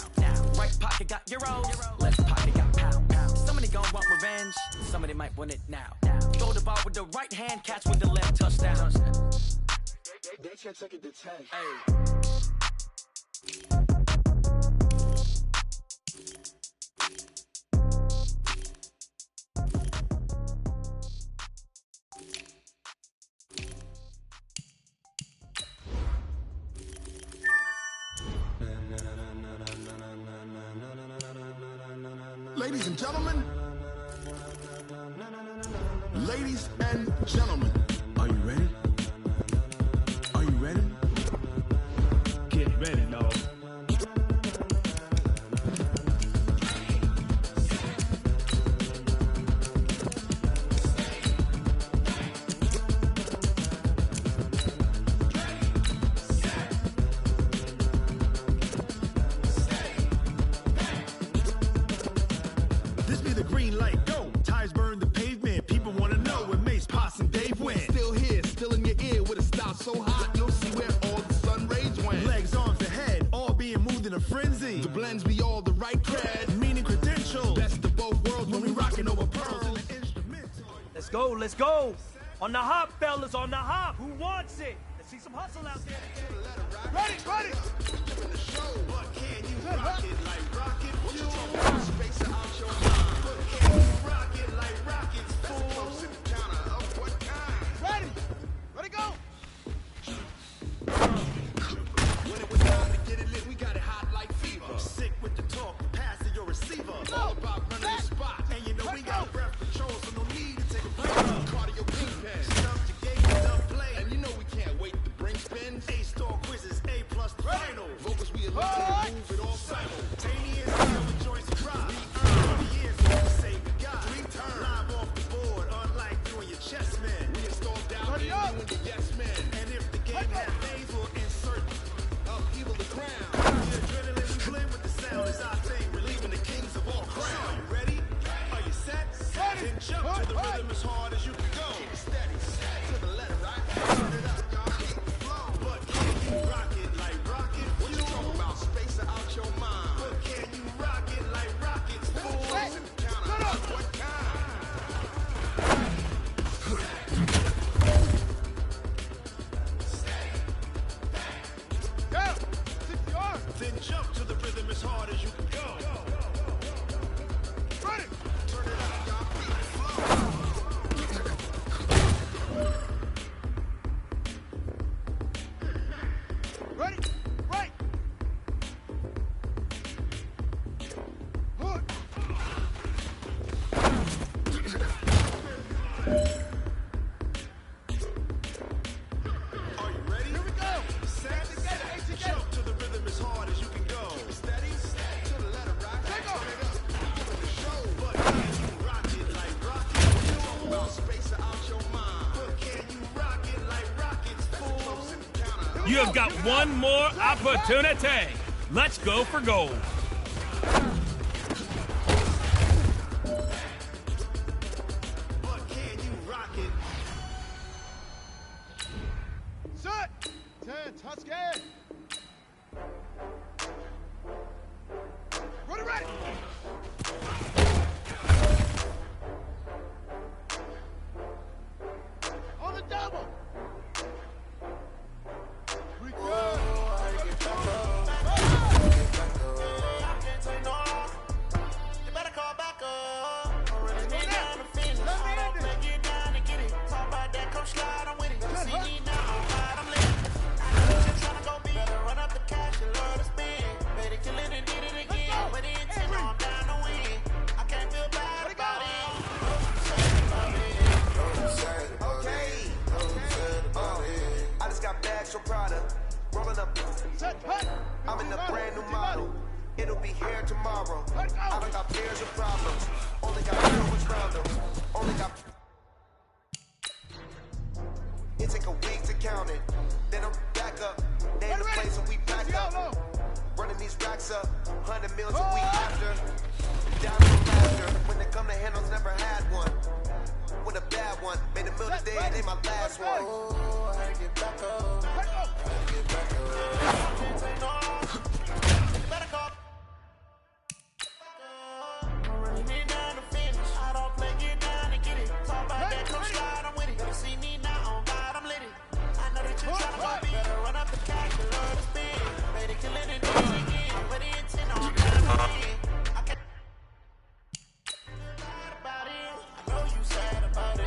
S9: Right pocket got euros, left pocket got pound. Somebody gonna want revenge, somebody might want it now. Throw the ball with the right hand, catch with the left, touchdown.
S1: They can't take it to 10.
S10: Ladies and gentlemen, are you ready? Are you ready?
S5: Get ready, dog.
S10: This be the green light, go. Tires burn the pavement. People wanna know when Mace, Potts, and Dave went. Still here, still in your ear with a style so hot, you'll see where all the sun rays went. Legs, arms, and head, all being moved in a frenzy. The blends be all the right cred, meaning credentials. Best of both worlds when we rockin' over pearls and the instrumental.
S5: Let's go, let's go. On the hop, fellas, on the hop. Who wants it? Let's see some hustle out there.
S10: Ready! But can you rock it like rocket fuel? Space out your mind. But can you rock it like rockets, fool? Close encounter of what kind?
S5: Ready, go.
S10: When it was time to get it lit, we got it hot like fever. Sick with the talk, pass to your receiver. All about running the spot. And you know we got breath control, so no need to take a break. Cardio kingpin, stuff to gauge and up play. And you know we can't wait to bring spins. A-star quizzes, A+ the final. Vocals we allow to move it all simultaneous. With joints to drop. We earn 20 years so we say we got. Return live off the board, unlike you and your chess men. We installed down here, you and your yes men. And if the game had phase, we'll insert upheaval the crown. The adrenaline we blend with the sound is our thing, relieving the kings of all crowns. Are you ready? Are you set? Then jump to the rhythm as hard as you can go. Keep it steady, to the letter, right? Turn it up, y'all, keep the flow. But can you rock it like rocket? What you talking about? Space out your mind. But can you rock it like rockets? Fools and counter of what kind? Then jump to the rhythm as hard as you can go.
S11: You have got one more opportunity. Let's go for gold.
S10: But can you rock it?
S5: Set. 10, Tuscan. Ready. On the double. We good.
S10: You better call back up. Already been down to finish. I don't play, get down and get it. Talk about that, come slide, I'm with it. Better see me now, I'm hot, I'm lit. I know what you're trying to go be. Better run up the cash, you love to spend. Better kill it and did it again. With the intent, I'm down to win. I can't feel bad about it.
S1: I just got bags from Prada, rolling up. I'm in a brand new model. It'll be here tomorrow. I don't got fears or problems. Only got girls round them. Only got. It take a week to count it. Then I'm back up. Name the place and we back up. Running these racks up. 100 meals a week after. Down to laughter. When they come to handles, never had one. With a bad one. Made a meal today, it ain't my last one. Oh, I had to get back up. I had to get back up.
S10: Can't take no. You better call. Already been down to finish. I don't play, get down and get it. Talk about that, come slide, I'm with it. Better see me now, on God, I'm lit it. I know that you're trying to copy. Better run up the cash, you love to spend. Better kill it and do it again. With the intent, I'm down to win. I can't feel bad about it. I know you sad about it.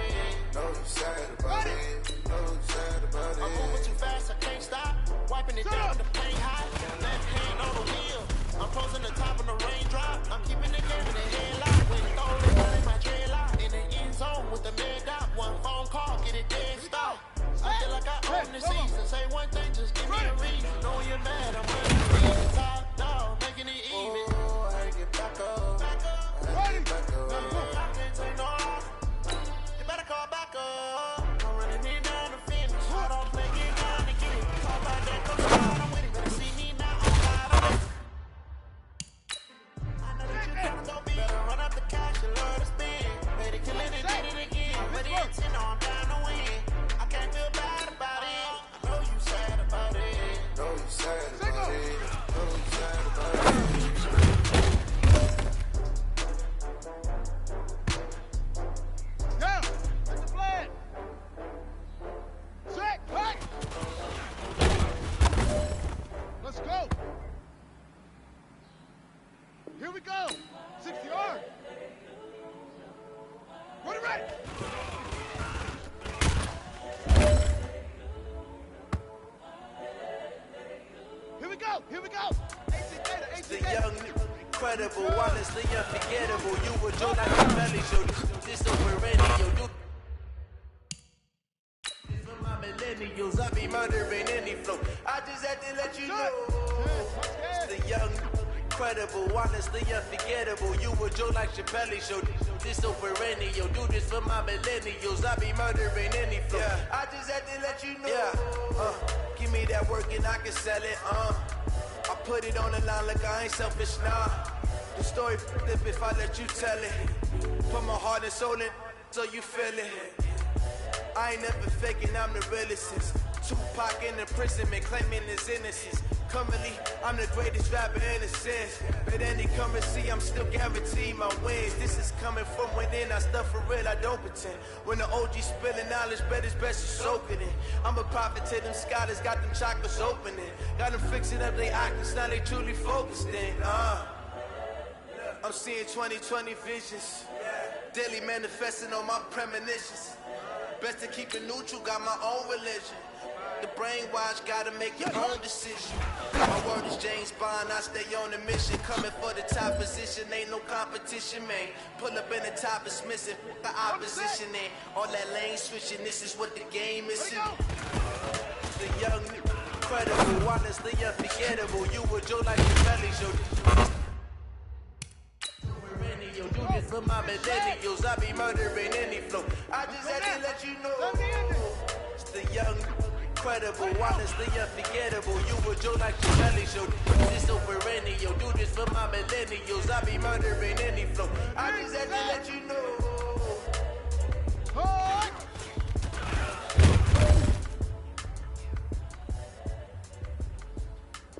S1: Know you sad about it. Know you sad about it.
S10: I'm moving too fast, I can't stop. Wiping it down, the paint hot. Left hand on the wheel. I'm closing the top of the raindrop. I'm keeping the game in the headlock. When throw it down in my dreadlock. In the end zone with the man dot. One phone call, get it dead stop. I feel like I own the season. Say one thing, just give me a reason. Know you're mad, I'm ready to be the top dog, making it even.
S1: Oh, I had to get back up. I had to get back up.
S10: I can't take no. You better call back up. I'm running me down to finish. I don't play, get down to get it. Talk about that, come slide, I'm with it. Better see me now, I'm hot, I'm with it. I know that you're trying to go be. Better run up the cash, you love to spend. Better kill it and did it again. With the intent, I'm down to win. I can't feel bad about it. I know you sad about it.
S1: Know you sad about it. Know you sad about it.
S5: Go! That's the plan! Set! Back! Let's go! Here we go! 60 yard! Ready! Here we go! Here we go!
S1: The young, incredible, honestly unforgettable. You were doing like a belly show. This over radio. For my millennials, I be murdering any flow. I just had to let you know. The young, incredible, honestly unforgettable. You were Joe like Chappelle show. This over radio. Do this for my millennials. I be murdering any flow. I just had to let you know. Give me that work and I can sell it. I put it on the line like I ain't selfish, nah. The story flip if I let you tell it. Put my heart and soul in so you feel it. I ain't never faking, I'm the realest. Tupac in imprisonment, claiming his innocence. Currently, I'm the greatest rapper in a sense. But any currency, I'm still guaranteed my wins. This is coming from within, I stuff for real, I don't pretend. When the OG spilling knowledge, bet it's best to soak it in. I'm a prophet to them scholars, got them chakras opening. Got them fixing up they octaves, now they truly focused in. I'm seeing 2020 visions. Daily manifesting on my premonitions. Best to keep it neutral, got my own religion. The brainwash, gotta make your own decision. My word is James Bond, I stay on a mission. Coming for the top position, ain't no competition, man. Pull up in the top, it's missing, the opposition ain't. All that lane switching, this is what the game is. The young, incredible, honestly unforgettable. You were Joe like the belly show. Do this for my millennials, I be murdering any flow. I just had to let you know. It's the young,
S12: incredible, honestly unforgettable. You a joke like your belly show. This so perennial, do this for my millennials. I be murdering any flow. I just had to let you know.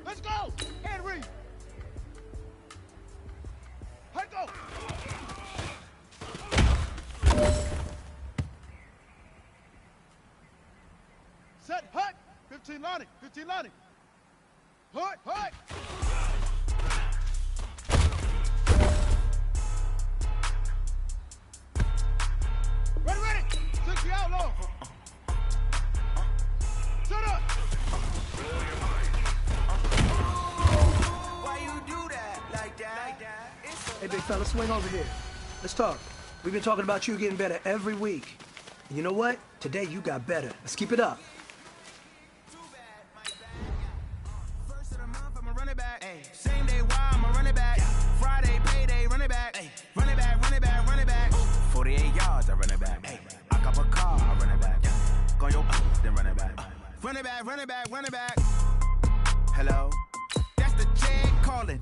S10: Let's go! Henry! Let's go! Set, hut! 15 lining, 15 lining. Hut, hut! Ready, ready! 60 outlaw! Shut up!
S12: Why you do that like that?
S13: Hey, big fella, swing over here. Let's talk. We've been talking about you getting better every week. And you know what? Today you got better. Let's keep it up.
S12: First of the month, I'm a running back. Same day, why I'm a running back. Friday, payday, running back. Running back, running back, running back. 48 yards, I run it back. I cop a car, I run it back. Go your then run it back. Run it back, run it back, run it back. Hello? That's the jag calling.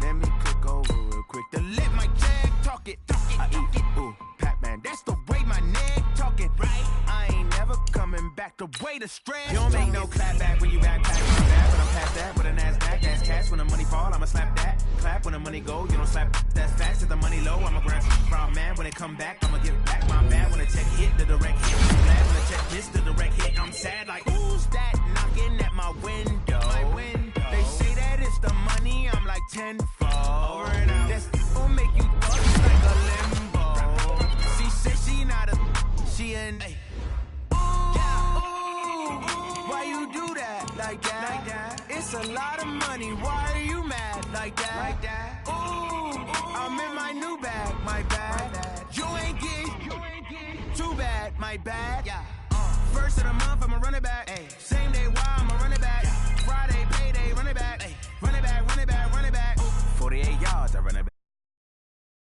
S12: Let me click over real quick to let my jag talk it. I eat it, ooh, Pac-Man. That's the way my neck talking. Right? I ain't never coming back the way the stress. You don't make no clap back when you backpack. My bad, but I'm past that with a NASDAQ. That's cash when the money fall, I'ma slap that. Clap when the money go, you don't slap. That's fast if the money low. I'm a grand proud man. When it come back, I'ma give back my bad. When the check hit, the direct hit. I'm glad when the check missed the direct hit. I'm sad like, who's that knocking at my window? My window. They say that it's the money, I'm like tenfold. That's gon' make you fuck like a limbo. She said she not a, she an. Why you do that like that? It's a lot of money. Why are you mad like that? Ooh, I'm in my new bag, my bad. You ain't getting too bad, my bad. First of the month, I'ma run it back. Same day, why